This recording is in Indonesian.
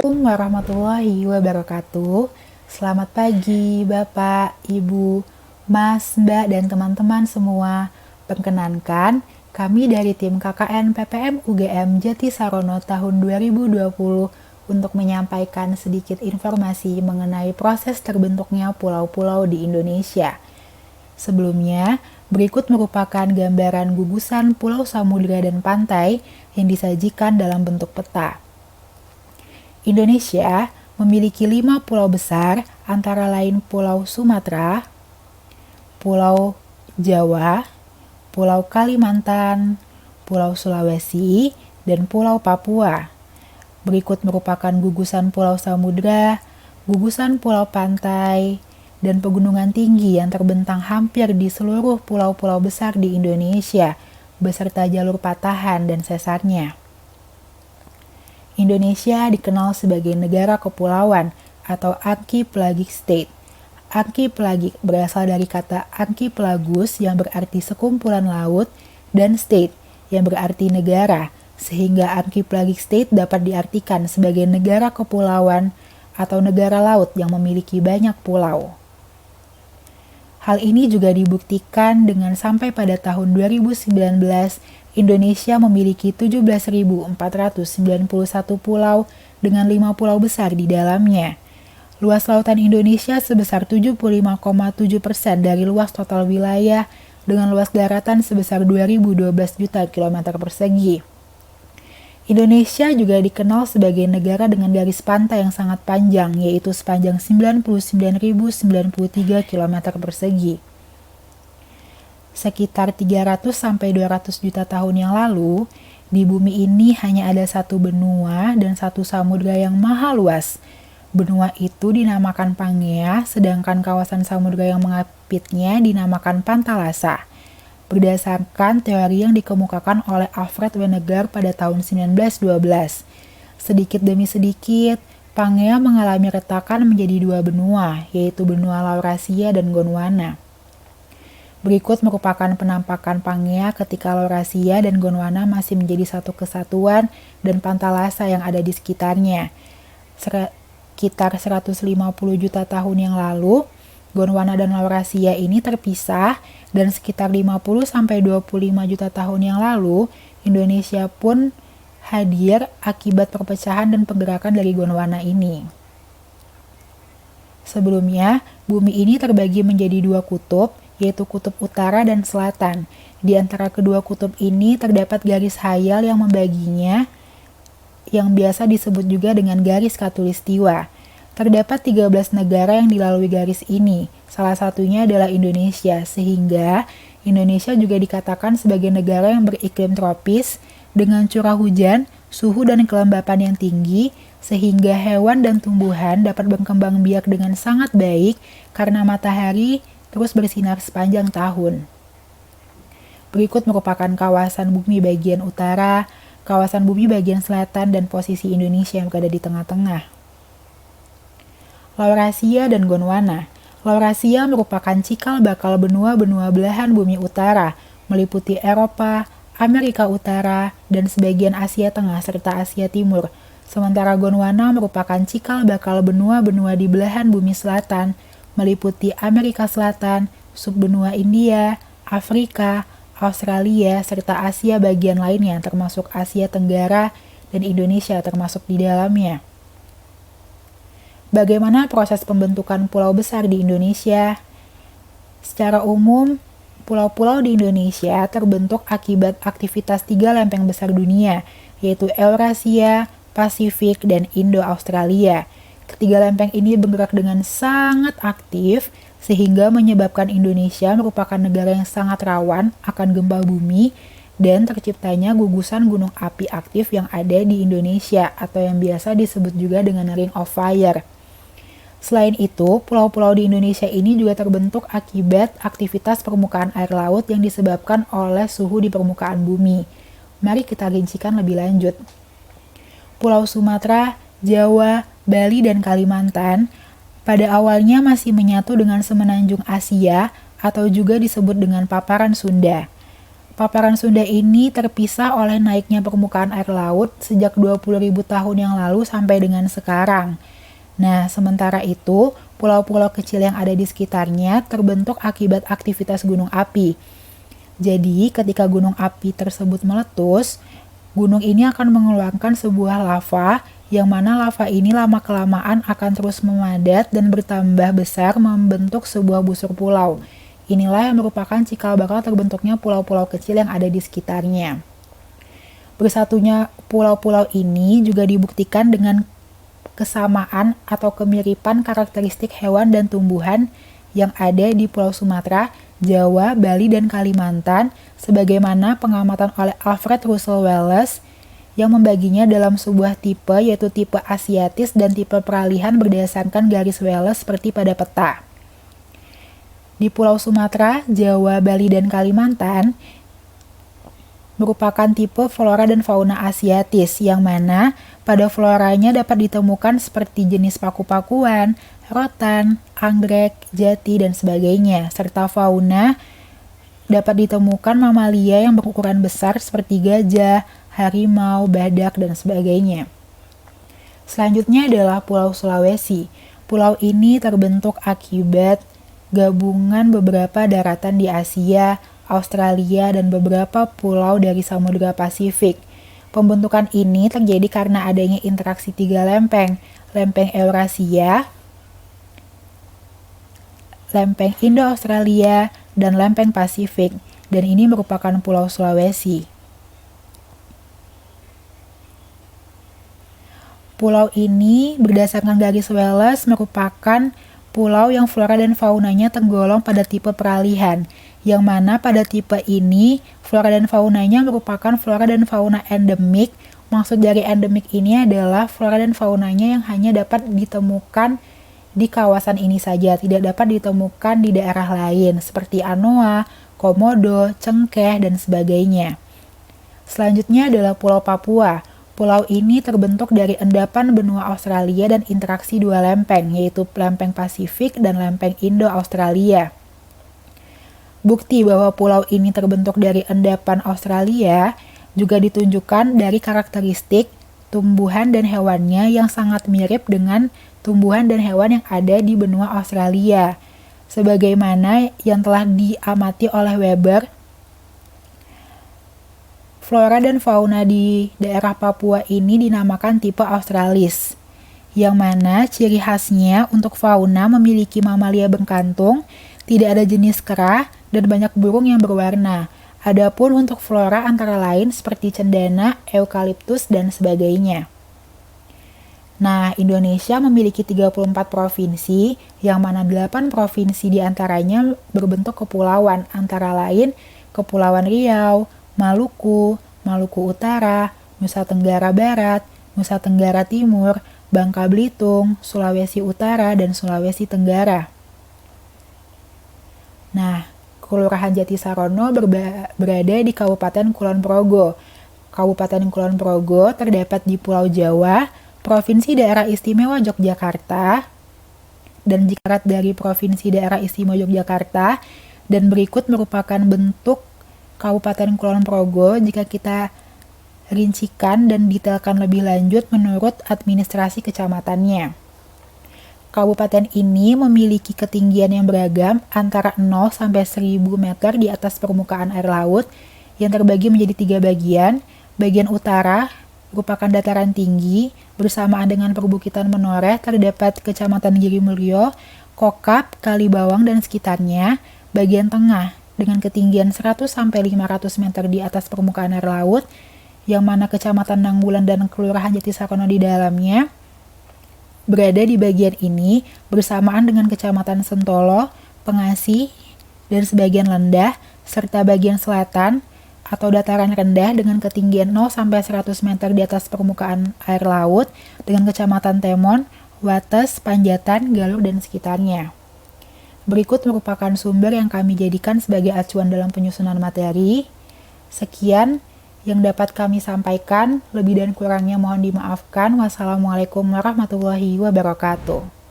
Assalamualaikum warahmatullahi wabarakatuh. Selamat pagi Bapak, Ibu, Mas, Mbak, dan teman-teman semua. Perkenankan, kami dari tim KKN PPM UGM Jati Sarono tahun 2020 untuk menyampaikan sedikit informasi mengenai proses terbentuknya pulau-pulau di Indonesia. Sebelumnya, berikut merupakan gambaran gugusan pulau samudera dan pantai yang disajikan dalam bentuk peta. Indonesia memiliki 5 pulau besar, antara lain Pulau Sumatera, Pulau Jawa, Pulau Kalimantan, Pulau Sulawesi, dan Pulau Papua. Berikut merupakan gugusan pulau samudera, gugusan pulau pantai, dan pegunungan tinggi yang terbentang hampir di seluruh pulau-pulau besar di Indonesia, beserta jalur patahan dan sesarnya. Indonesia dikenal sebagai negara kepulauan atau archipelagic state. Archipelagic berasal dari kata archipelagus yang berarti sekumpulan laut dan state yang berarti negara, sehingga archipelagic state dapat diartikan sebagai negara kepulauan atau negara laut yang memiliki banyak pulau. Hal ini juga dibuktikan dengan sampai pada tahun 2019 Indonesia memiliki 17.491 pulau dengan 5 pulau besar di dalamnya. Luas lautan Indonesia sebesar 75,7% dari luas total wilayah dengan luas daratan sebesar 2.012 juta kilometer persegi. Indonesia juga dikenal sebagai negara dengan garis pantai yang sangat panjang, yaitu sepanjang 99.093 km persegi. Sekitar 300-200 juta tahun yang lalu, di bumi ini hanya ada satu benua dan satu samudera yang maha luas. Benua itu dinamakan Pangea, sedangkan kawasan samudera yang mengapitnya dinamakan Pantalasa. Berdasarkan teori yang dikemukakan oleh Alfred Wegener pada tahun 1912. Sedikit demi sedikit, Pangea mengalami retakan menjadi 2 benua, yaitu benua Laurasia dan Gondwana. Berikut merupakan penampakan Pangea ketika Laurasia dan Gondwana masih menjadi satu kesatuan dan Pantalasa yang ada di sekitarnya. Sekitar 150 juta tahun yang lalu, Gondwana dan Laurasia ini terpisah, dan sekitar 50-25 juta tahun yang lalu, Indonesia pun hadir akibat perpecahan dan pergerakan dari Gondwana ini. Sebelumnya, bumi ini terbagi menjadi 2 kutub, yaitu kutub utara dan selatan. Di antara kedua kutub ini terdapat garis hayal yang membaginya, yang biasa disebut juga dengan garis khatulistiwa. Terdapat 13 negara yang dilalui garis ini, salah satunya adalah Indonesia, sehingga Indonesia juga dikatakan sebagai negara yang beriklim tropis, dengan curah hujan, suhu dan kelembapan yang tinggi, sehingga hewan dan tumbuhan dapat berkembang biak dengan sangat baik karena matahari terus bersinar sepanjang tahun. Berikut merupakan kawasan bumi bagian utara, kawasan bumi bagian selatan, dan posisi Indonesia yang berada di tengah-tengah. Laurasia dan Gondwana. Laurasia merupakan cikal bakal benua-benua belahan bumi utara, meliputi Eropa, Amerika Utara, dan sebagian Asia Tengah serta Asia Timur. Sementara Gondwana merupakan cikal bakal benua-benua di belahan bumi selatan, meliputi Amerika Selatan, subbenua India, Afrika, Australia, serta Asia bagian lainnya termasuk Asia Tenggara dan Indonesia termasuk di dalamnya. Bagaimana proses pembentukan pulau besar di Indonesia? Secara umum, pulau-pulau di Indonesia terbentuk akibat aktivitas 3 lempeng besar dunia, yaitu Eurasia, Pasifik, dan Indo-Australia. Ketiga lempeng ini bergerak dengan sangat aktif, sehingga menyebabkan Indonesia merupakan negara yang sangat rawan akan gempa bumi dan terciptanya gugusan gunung api aktif yang ada di Indonesia atau yang biasa disebut juga dengan Ring of Fire. Selain itu, pulau-pulau di Indonesia ini juga terbentuk akibat aktivitas permukaan air laut yang disebabkan oleh suhu di permukaan bumi. Mari kita rincikan lebih lanjut. Pulau Sumatera, Jawa, Bali, dan Kalimantan pada awalnya masih menyatu dengan semenanjung Asia atau juga disebut dengan paparan Sunda. Paparan Sunda ini terpisah oleh naiknya permukaan air laut sejak 20.000 tahun yang lalu sampai dengan sekarang. Nah, sementara itu, pulau-pulau kecil yang ada di sekitarnya terbentuk akibat aktivitas gunung api. Jadi, ketika gunung api tersebut meletus, gunung ini akan mengeluarkan sebuah lava, yang mana lava ini lama-kelamaan akan terus memadat dan bertambah besar membentuk sebuah busur pulau. Inilah yang merupakan cikal bakal terbentuknya pulau-pulau kecil yang ada di sekitarnya. Bersatunya pulau-pulau ini juga dibuktikan dengan kesamaan atau kemiripan karakteristik hewan dan tumbuhan yang ada di Pulau Sumatera, Jawa, Bali, dan Kalimantan, sebagaimana pengamatan oleh Alfred Russel Wallace yang membaginya dalam sebuah tipe, yaitu tipe Asiatis dan tipe peralihan berdasarkan garis Wallace seperti pada peta. Di Pulau Sumatera, Jawa, Bali, dan Kalimantan merupakan tipe flora dan fauna Asiatis, yang mana pada floranya dapat ditemukan seperti jenis paku-pakuan, rotan, anggrek, jati, dan sebagainya, serta fauna dapat ditemukan mamalia yang berukuran besar seperti gajah, harimau, badak, dan sebagainya. Selanjutnya adalah Pulau Sulawesi. Pulau ini terbentuk akibat gabungan beberapa daratan di Asia, Australia, dan beberapa pulau dari Samudra Pasifik. Pembentukan ini terjadi karena adanya interaksi tiga lempeng, lempeng Eurasia, lempeng Indo-Australia, dan lempeng Pasifik, dan ini merupakan Pulau Sulawesi. Pulau ini berdasarkan garis Wallace merupakan pulau yang flora dan faunanya tergolong pada tipe peralihan, yang mana pada tipe ini flora dan faunanya merupakan flora dan fauna endemik. Maksud dari endemik ini adalah flora dan faunanya yang hanya dapat ditemukan di kawasan ini saja, tidak dapat ditemukan di daerah lain seperti Anoa, Komodo, Cengkeh, dan sebagainya. Selanjutnya adalah Pulau Papua. Pulau ini terbentuk dari endapan benua Australia dan interaksi dua lempeng, yaitu lempeng Pasifik dan lempeng Indo-Australia. Bukti bahwa pulau ini terbentuk dari endapan Australia juga ditunjukkan dari karakteristik tumbuhan dan hewannya yang sangat mirip dengan tumbuhan dan hewan yang ada di benua Australia. Sebagaimana yang telah diamati oleh Weber, flora dan fauna di daerah Papua ini dinamakan tipe Australis, yang mana ciri khasnya untuk fauna memiliki mamalia berkantung, tidak ada jenis kera, dan banyak burung yang berwarna. Adapun untuk flora antara lain seperti cendana, eukaliptus, dan sebagainya. Nah, Indonesia memiliki 34 provinsi, yang mana 8 provinsi diantaranya berbentuk kepulauan, antara lain Kepulauan Riau, Maluku, Maluku Utara, Nusa Tenggara Barat, Nusa Tenggara Timur, Bangka Belitung, Sulawesi Utara, dan Sulawesi Tenggara. Nah, Kelurahan Jatisarono berada di Kabupaten Kulon Progo. Kabupaten Kulon Progo terdapat di Pulau Jawa, Provinsi Daerah Istimewa Yogyakarta, dan jikarat dari Provinsi Daerah Istimewa Yogyakarta, dan berikut merupakan bentuk Kabupaten Kulon Progo jika kita rincikan dan detailkan lebih lanjut menurut administrasi kecamatannya. Kabupaten ini memiliki ketinggian yang beragam antara 0 sampai 1000 meter di atas permukaan air laut yang terbagi menjadi 3 bagian. Bagian utara merupakan dataran tinggi, bersamaan dengan perbukitan menoreh terdapat Kecamatan Girimulyo, Kokap, Kalibawang, dan sekitarnya. Bagian tengah dengan ketinggian 100 sampai 500 meter di atas permukaan air laut, yang mana Kecamatan Nanggulan dan Kelurahan Jatisarono di dalamnya berada di bagian ini, bersamaan dengan Kecamatan Sentolo, Pengasih, dan sebagian Lendah, serta bagian selatan atau dataran rendah dengan ketinggian 0 sampai 100 meter di atas permukaan air laut dengan Kecamatan Temon, Wates, Panjatan, Galuh, dan sekitarnya. Berikut merupakan sumber yang kami jadikan sebagai acuan dalam penyusunan materi. Sekian yang dapat kami sampaikan, lebih dan kurangnya mohon dimaafkan. Wassalamualaikum warahmatullahi wabarakatuh.